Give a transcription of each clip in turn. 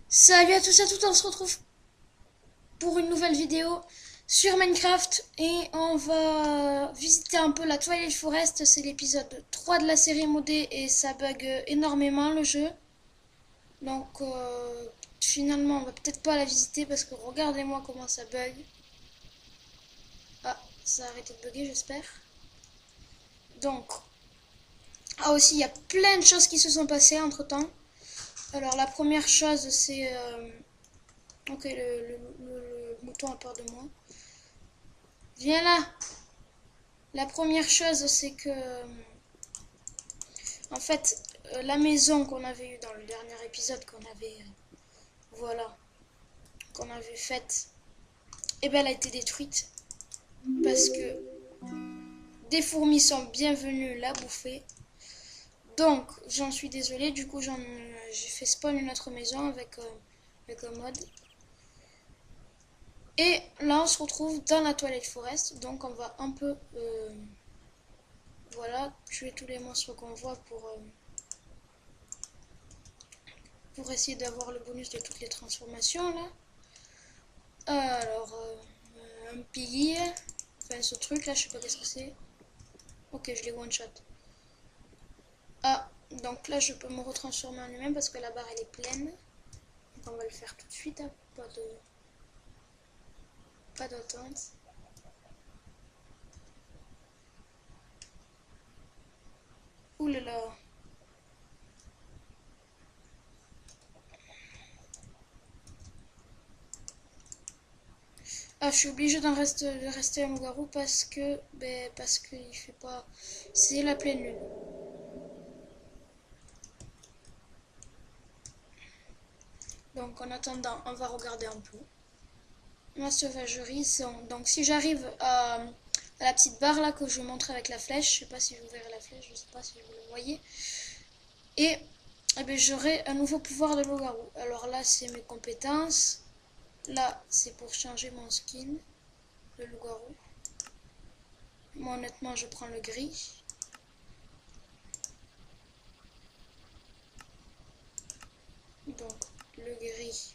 Salut à tous et à toutes, on se retrouve pour une nouvelle vidéo sur Minecraft et on va visiter un peu la Twilight Forest. C'est l'épisode 3 de la série modée et ça bug énormément le jeu. Donc finalement on va peut-être pas la visiter parce que regardez-moi comment ça bug. Ah, ça a arrêté de bugger j'espère. Donc, aussi il y a plein de choses qui se sont passées entre temps. Alors la première chose c'est... ok, le mouton a peur de moi. Viens là. La première chose, c'est que, en fait, la maison qu'on avait eue dans le dernier épisode, voilà, qu'on avait faite, eh ben, elle a été détruite parce que des fourmis sont bien venues la bouffer. Donc, j'en suis désolée. Du coup, j'ai fait spawn une autre maison avec un mode. Et là, on se retrouve dans la Twilight Forest. Donc, on va un peu, voilà, tuer tous les monstres qu'on voit pour essayer d'avoir le bonus de toutes les transformations là. Alors, un pilier, enfin ce truc là, je sais pas qu'est-ce que c'est. Ok, je l'ai one shot. Ah, donc là je peux me retransformer en humain parce que la barre elle est pleine. Donc on va le faire tout de suite, hein. Pas d'attente. Ouh là là. Ah, je suis obligée de rester un loup-garou parce que il fait pas. C'est la pleine lune. Donc en attendant, on va regarder un peu. Ma sauvagerie, donc si j'arrive à la petite barre là que je vous montre avec la flèche, je sais pas si vous verrez la flèche, je sais pas si vous le voyez, et, eh ben, j'aurai un nouveau pouvoir de loup-garou. Alors là, c'est mes compétences, là, c'est pour changer mon skin, le loup-garou. Moi, honnêtement, je prends le gris. Donc, le gris.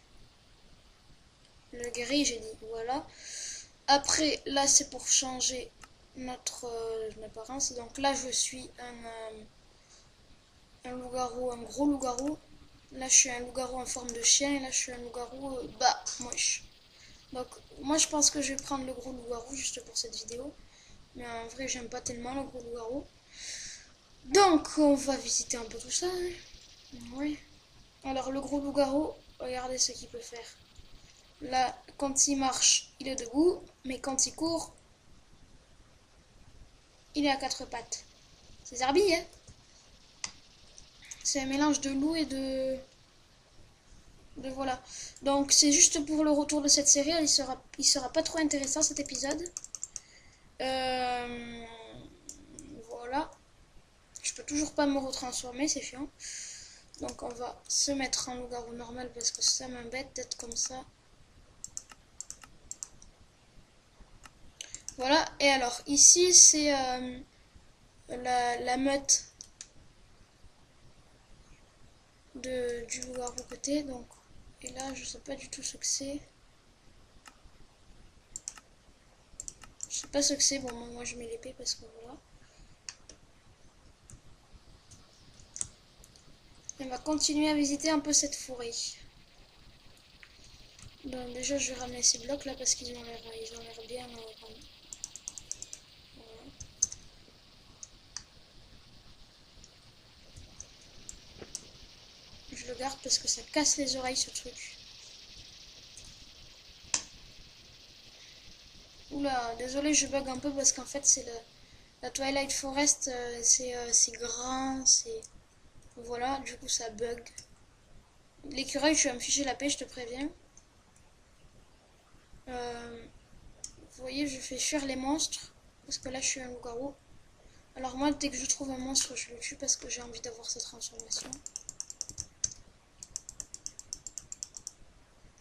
Le gris, j'ai dit, voilà. Après, là, c'est pour changer notre apparence. Donc là, je suis un loup-garou, un gros loup-garou. Là, je suis un loup-garou en forme de chien et là, je suis un loup-garou moche. Donc, moi, je pense que je vais prendre le gros loup-garou juste pour cette vidéo. Mais en vrai, j'aime pas tellement le gros loup-garou. Donc, on va visiter un peu tout ça, hein. Oui. Alors, le gros loup-garou, regardez ce qu'il peut faire. Là, quand il marche, il est debout. Mais quand il court, il est à quatre pattes. C'est Zarbi, hein. C'est un mélange de loup et de voilà. Donc c'est juste pour le retour de cette série. Il sera pas trop intéressant cet épisode. Euh, voilà. Je peux toujours pas me retransformer, c'est chiant. Donc on va se mettre en loup-garou normal parce que ça m'embête d'être comme ça. Voilà. Et alors ici c'est la meute du loup-garou côté. Donc et là je sais pas du tout ce que c'est. Je sais pas ce que c'est. Bon moi je mets l'épée parce que voilà. On va continuer à visiter un peu cette forêt. Donc déjà je vais ramener ces blocs là parce qu'ils ont l'air bien. Voilà. Je le garde parce que ça casse les oreilles ce truc. Oula, désolé je bug un peu parce qu'en fait c'est la Twilight Forest, c'est grand, c'est... Voilà, du coup ça bug. L'écureuil, je vais me ficher la paix, je te préviens. Vous voyez, je fais fuir les monstres parce que là je suis un loup-garou. Alors moi, dès que je trouve un monstre, je le tue parce que j'ai envie d'avoir cette transformation.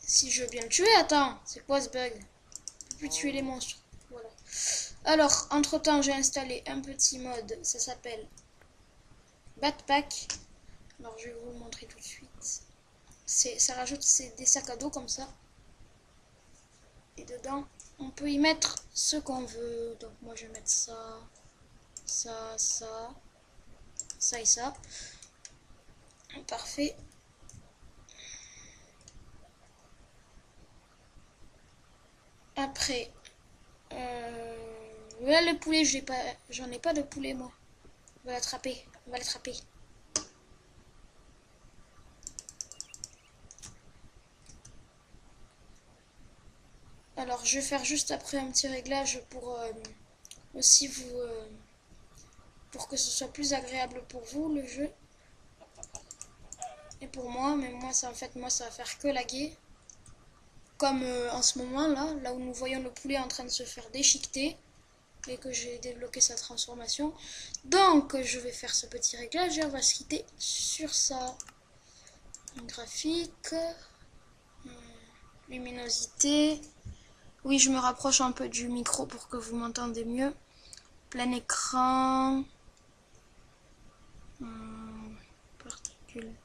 Si je veux bien le tuer, attends, c'est quoi ce bug? Je peux plus tuer les monstres. Voilà. Alors, entre-temps, j'ai installé un petit mode, ça s'appelle Backpack. Alors, je vais vous le montrer tout de suite. ça rajoute des sacs à dos comme ça. Et dedans, on peut y mettre ce qu'on veut. Donc moi je vais mettre ça, ça, ça, ça et ça. Parfait. Après, là le poulet, j'en ai pas de poulet moi. On va l'attraper, on va l'attraper. Alors je vais faire juste après un petit réglage pour aussi vous pour que ce soit plus agréable pour vous le jeu et pour moi, mais moi ça en fait moi ça va faire que laguer comme en ce moment là où nous voyons le poulet en train de se faire déchiqueter et que j'ai débloqué sa transformation. Donc je vais faire ce petit réglage et on va se quitter sur ça. Graphique, luminosité. Oui, je me rapproche un peu du micro pour que vous m'entendez mieux. Plein écran. Particules.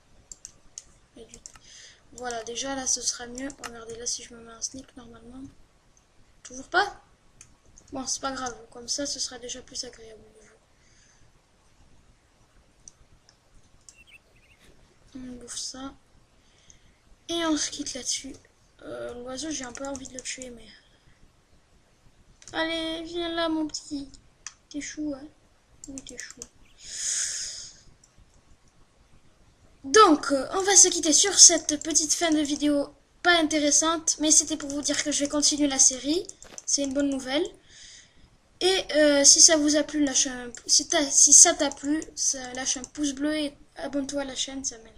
Voilà, déjà là ce sera mieux. Regardez là si je me mets un sneak normalement. Toujours pas? Bon, c'est pas grave. Comme ça, ce sera déjà plus agréable. On bouffe ça. Et on se quitte là-dessus. L'oiseau, j'ai un peu envie de le tuer, mais... Allez, viens là, mon petit. T'es chou, hein? Oui, t'es chou. Donc, on va se quitter sur cette petite fin de vidéo pas intéressante, mais c'était pour vous dire que je vais continuer la série. C'est une bonne nouvelle. Et si ça vous a plu, lâche un... si ça t'a plu, lâche un pouce bleu et abonne-toi à la chaîne, ça m'aide.